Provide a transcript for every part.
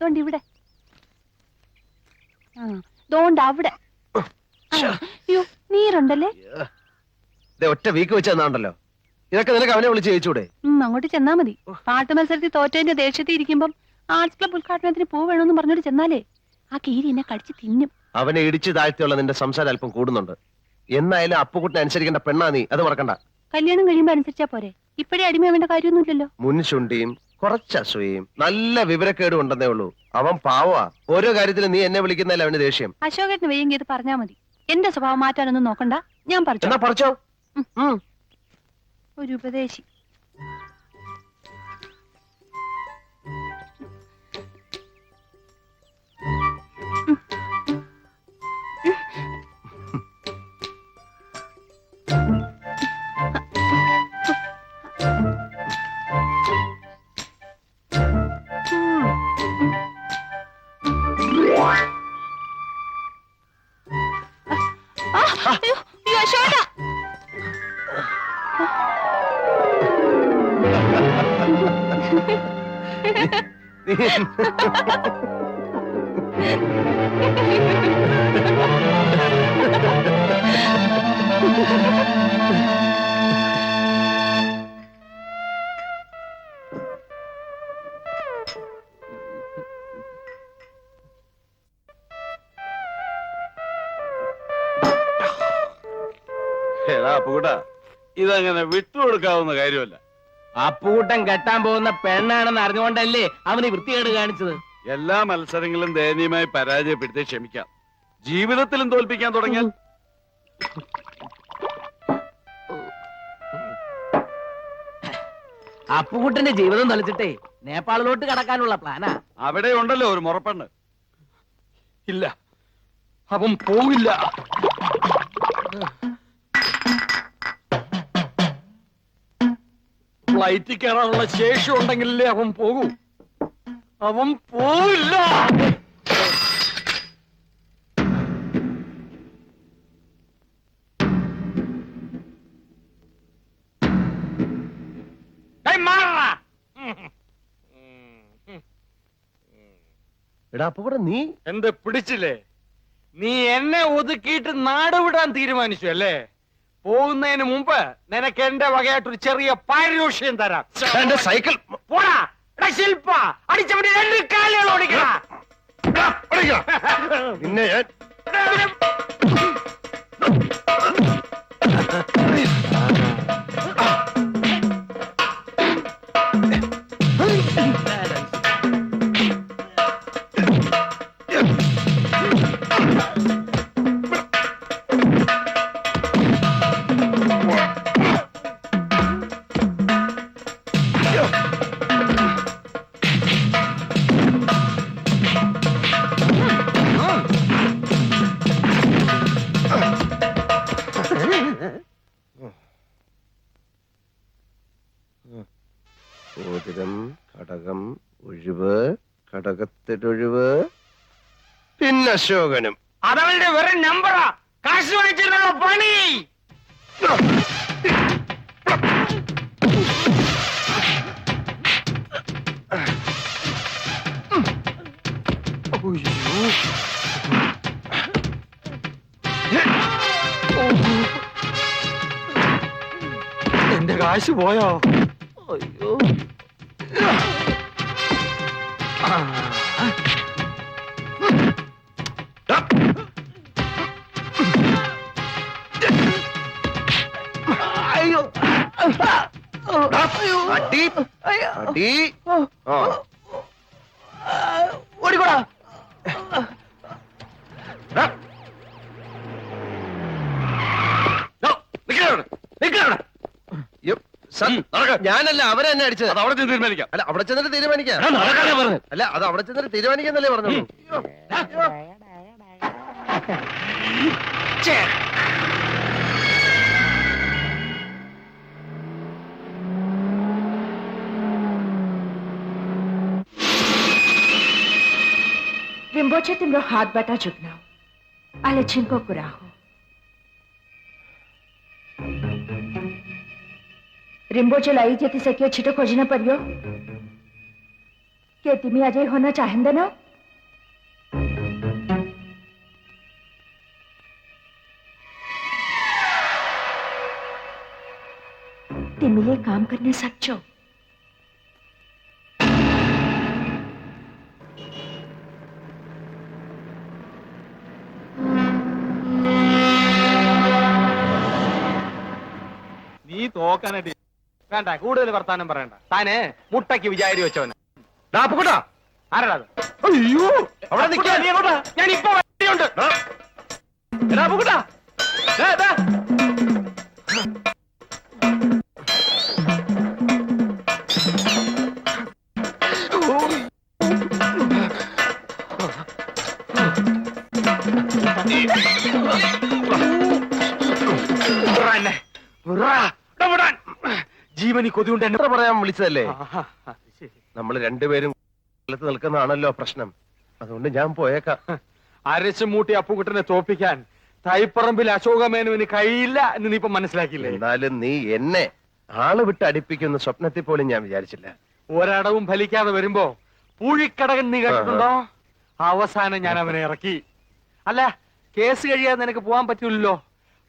Don't ഇവിടെ. Don't അവിടെ. അയ്യോ നീരുണ്ടല്ലേ. ഒറ്റ വീക്ക് വെച്ച് തന്നാണ്ടല്ലോ. ഇതൊക്കെ നിനക്ക് അവനെ വിളിച്ച് ചോദിച്ചൂടെ? അങ്ങോട്ട് ചെന്നാ മതി. പാട്ട് മത്സരത്തിൽ തോറ്റതിന്റെ ദേഷ്യത്തിൽ ഇരിക്കുമ്പം ആർട്സ് ക്ലബ് ഉദ്ഘാടനത്തിന് പൂ വേണമെന്ന് പറഞ്ഞോട്ട് ചെന്നാലേ ആ കീരി എന്നെ കടിച്ച് തിന്നും. അവനെ ഇടിച്ച് താഴ്ത്തിയുള്ള നിന്റെ സംസാരം അല്പം കൂടുന്നുണ്ട്. എന്നായാലും അപ്പുകുട്ടിനെ അനുസരിക്കേണ്ട പെണ്ണാ നീ, അത് മറക്കണ്ട. കല്യാണം കഴിയുമ്പോ അനുസരിച്ചാ പോരെ. ഇപ്പഴേ അടിമയാവേണ്ട കാര്യമൊന്നുമില്ലല്ലോ. മുൻശുണ്ടിയും കുറച്ച് അസൂയയും നല്ല വിവരക്കേടും ഉണ്ടെന്നേ ഉള്ളൂ. അവൻ പാവാ. ഓരോ കാര്യത്തിലും നീ എന്നെ വിളിക്കുന്നതല്ല അവന് ദേഷ്യം. അശോകേട്ടന് വയ്യെങ്കിൽ ഇത് പറഞ്ഞാ മതി. എന്റെ സ്വഭാവം മാറ്റാനൊന്നും നോക്കണ്ട. ഞാൻ എന്നാ പറിച്ചോ. ഒരു ഉപദേശി. അപ്പുകൂട്ട, ഇതങ്ങനെ വിട്ടുകൊടുക്കാവുന്ന കാര്യമല്ല. അപ്പൂട്ടൻ കെട്ടാൻ പോകുന്ന പെണ്ണാണെന്ന് അറിഞ്ഞുകൊണ്ടല്ലേ അവന് വൃത്തികേട് കാണിച്ചത്. എല്ലാ മത്സരങ്ങളും ദയനീയമായി പരാജയപ്പെടുത്തി ക്ഷമിക്കാം. ജീവിതത്തിലും തോൽപ്പിക്കാൻ തുടങ്ങിയാൽ അപ്പുകുട്ടന്റെ ജീവിതം തൊലച്ചിട്ടേ നേപ്പാളിലോട്ട് കടക്കാനുള്ള പ്ലാനാ. അവിടെ ഉണ്ടല്ലോ ഒരു മുറപ്പെണ്ണ്. ഇല്ല, അവൻ പോവില്ല. ഫ്ലൈറ്റിൽ കയറാനുള്ള ശേഷി ഉണ്ടെങ്കിലേ അവൻ പോകൂ. അവൻ പോവില്ല. എടാ അപ്പുകൂടെ, നീ എന്ത് പിടിച്ചില്ലേ? നീ എന്നെ ഒതുക്കിയിട്ട് നാടുവിടാൻ തീരുമാനിച്ചു അല്ലേ? പോകുന്നതിന് മുമ്പ് നിനക്ക് എന്റെ വകയായിട്ടൊരു ചെറിയ പാരിതോഷികം തരാം. എന്റെ സൈക്കിൾ പോടാ. ശില്പ അടിച്ചവന് 2 കാലുകൾ ഓടിക്കണം. പിന്നെ മോതിരം, കടകം, ഒഴിവ്, കടകത്തിലൊഴിവ്, പിന്നെ അശോകനും. അതവളുടെ വെറും നമ്പറാ. കാശ് വാങ്ങിച്ചിട്ടുള്ള പണി. എന്റെ കാശ് പോയോ? അയ്യോ. അയ്യോ, അടി അടി. ഓടിക്കോടാ. ഞാനല്ല, അവരെ തന്നെ അടിച്ചത്. അത് അവിടെ ചെന്ന് തീരുമാനിക്കാം. അല്ല, അവിടെ ചെന്നിട്ട് തീരുമാനിക്കാം. അല്ല, അത് അവിടെ ചെന്നിട്ട് തീരുമാനിക്കാന്നല്ലേ പറഞ്ഞോളൂ. Rimboche timro hath bata chuknao. Ale chinko kuraho. Rimboche lai jeti sakyo chito khojina paryo. के तुम्ही अजय होना चाहेंगे ना? तिमिले काम करने सच्चो. നീ തോക്കാനായിട്ട് വേണ്ട, കൂടുതൽ വർത്താനം പറയണ്ട. താന് മുട്ടയ്ക്ക് വിചാരി വെച്ചവന്. അപ്പുക്കുട്ടാ, ആരാടാ അത്? അയ്യോ അവിടെ നിൽക്കാൻ നീ എങ്ങോട്ടാ? ഞാൻ ഇപ്പൊ വണ്ടിയുണ്ട്. എടാ അപ്പുക്കുട്ടാ, ദേ, ദേ. വിടാ എന്നെ. വിടാ. എടാ, വിടാൻ. ജീവനി കൊതിയുണ്ട് എന്നെ. എത്ര പറയാൻ വിളിച്ചതല്ലേ? ആഹാ, അത് ശരി. നമ്മൾ രണ്ടുപേരും സ്ഥലത്ത് നിൽക്കുന്നതാണല്ലോ പ്രശ്നം. അതുകൊണ്ട് ഞാൻ പോയേക്കാം. അരച്ചുമൂട്ടി അപ്പുകുട്ടനെ തോപ്പിക്കാൻ തൈപ്പറമ്പിൽ അശോകമേനുവിന് കഴിയില്ല എന്ന് നീ ഇപ്പൊ മനസ്സിലാക്കിയില്ലേ? എന്നാലും നീ എന്നെ ആള് വിട്ട് അടുപ്പിക്കുന്ന സ്വപ്നത്തിൽ പോലും ഞാൻ വിചാരിച്ചില്ല. ഒരടവും ഫലിക്കാതെ വരുമ്പോ പൂഴിക്കടകൻ നീ കേട്ടിട്ടുണ്ടോ? അവസാനം ഞാൻ അവനെ ഇറക്കി. അല്ല, കേസ് കഴിയാതെ നിനക്ക് പോകാൻ പറ്റൂലല്ലോ.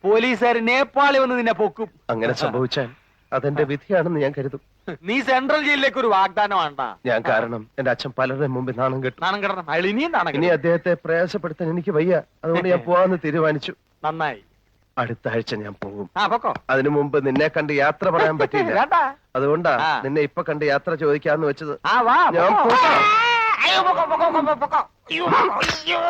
പോലീസുകാർ നേപ്പാളി വന്ന് നിന്നെ പൊക്കും. അങ്ങനെ സംഭവിച്ചാൽ അതെന്റെ വിധിയാണെന്ന് ഞാൻ കരുതും. നീ സെൻട്രൽ ജയിലിലേക്ക് ഒരു വാഗ്ദാനം വേണ്ട. ഞാൻ കാരണം എന്റെ അച്ഛൻ പലരുടെ മുമ്പിൽ നാണം കെട്ടു. നാണം കിടണം. അയാൾ ഇനിയും നാണം ഇനി കെടും. അദ്ദേഹത്തെ പ്രയാസപ്പെടുത്താൻ എനിക്ക് വയ്യ. അതുകൊണ്ട് ഞാൻ പോവാന്ന് തീരുമാനിച്ചു. നന്നായി. അടുത്ത ആഴ്ച ഞാൻ പോകും. ആ പൊക്കോ. അതിനു മുമ്പ് നിന്നെ കണ്ട് യാത്ര പറയാൻ പറ്റില്ല. വേണ്ട. അതുകൊണ്ടാ ആ. നിന്നെ ഇപ്പൊ കണ്ട് യാത്ര ചോദിക്കാന്ന് വെച്ചത്. ആ വാ. ഞാൻ പൊക്കോ. പോകാം. അയ്യോ, പൊക്കോ, പൊക്കോ, പൊക്കോ, പൊക്കോ. അയ്യോ, അയ്യോ.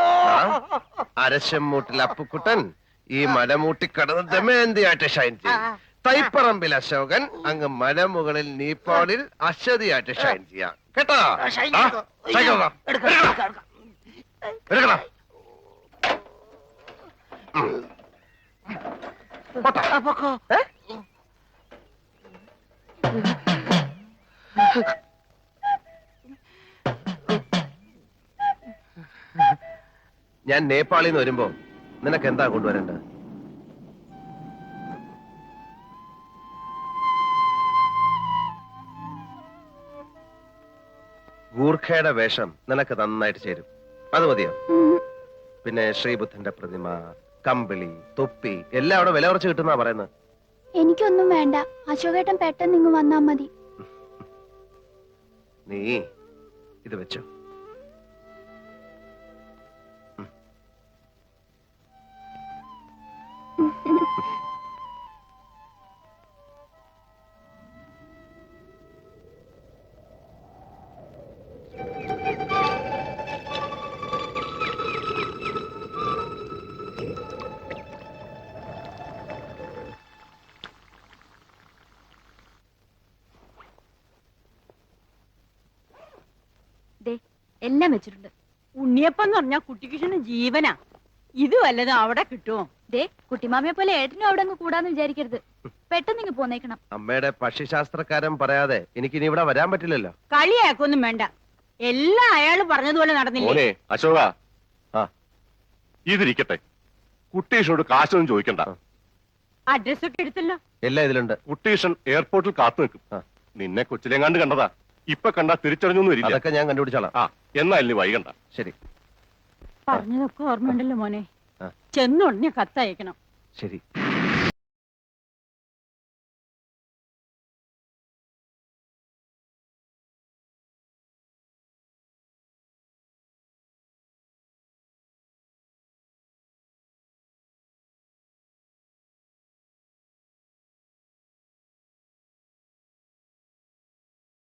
അരശമ്മൂട്ടിൽ അപ്പുക്കുട്ടൻ ഈ മലമൂട്ടി കടന്ന് ദമയന്തിയായിട്ട് ഷൈൻ ചെയ്യും. തൈപ്പറമ്പിൽ അശോകൻ അങ്ങ് മലമുകളിൽ നീപ്പാളിൽ അശ്വതിയായിട്ട് ഷൈൻ ചെയ്യാം. കേട്ടോ? ആ, സൈക്കിൾ നോക്കാം. എടുക്കണം. പോട്ടെ. ഏ? ഞാൻ നേപ്പാളിൽ നിന്ന് വരുമ്പോ നിനക്ക് എന്താ കൊണ്ടുവരേണ്ടത്? ഗൂർഖയുടെ വേഷം നിനക്ക് നന്നായിട്ട് ചേരും. അത് മതിയോ? പിന്നെ ശ്രീബുദ്ധന്റെ പ്രതിമ, കമ്പിളി, തൊപ്പി എല്ലാം അവിടെ വില കുറച്ച് കിട്ടുന്നാ പറയുന്നത്. എനിക്കൊന്നും വേണ്ട, അശോകേട്ടൻ പെട്ടെന്ന് ഇങ്ങ് വന്നാ മതി. നീ ഇത് വെച്ചോ. എല്ലാം വെച്ചിട്ടുണ്ട്. ഉണ്ണിയപ്പം പറഞ്ഞാ കുട്ടിക്കിഷന് ജീവനാ. ഇത് വല്ലതും അവിടെ കിട്ടുമോ? ദേ, കുട്ടിമാമയെ പോലെ ഏട്ടനും അവിടെ അങ്ങ് കൂടാന്ന് വിചാരിക്കരുത്. പെട്ടെന്ന് ഇങ്ങ് പോന്നേക്കണം. അമ്മയുടെ പക്ഷിശാസ്ത്രക്കാരൻ പറയാതെ എനിക്ക് ഇനി ഇവിടെ വരാൻ പറ്റില്ലല്ലോ. കളിയാക്കൊന്നും വേണ്ട. എല്ലാം അയാള് പറഞ്ഞതുപോലെ നടന്നില്ലേ? മോനെ അശോക, ആ, ഇതിരിക്കട്ടെ. കുട്ടീഷനോട് കാശൊന്നും ചോദിക്കണ്ട. അഡ്രസ്സൊക്കെ എടുത്തല്ലോ. എല്ലാം ഇതിലുണ്ട്. കുട്ടീഷൻ എയർപോർട്ടിൽ കാത്തു നിൽക്കും. ആ. നിന്നെ കൊച്ചിലെങ്ങാണ്ട് കണ്ടതാ. ഇപ്പൊ കണ്ടാ തിരിച്ചറിഞ്ഞൊന്നും വരില്ല. അതൊക്കെ ഞാൻ കണ്ടുപിടിച്ചോളാം. ആ, എന്നാ ഇനി വൈകണ്ട. ശരി പറഞ്ഞതൊക്കെ ഓർമ്മയുണ്ടല്ലോ മോനെ. ആ. ചെന്നുടനെ കത്തയക്കണം. ശരി.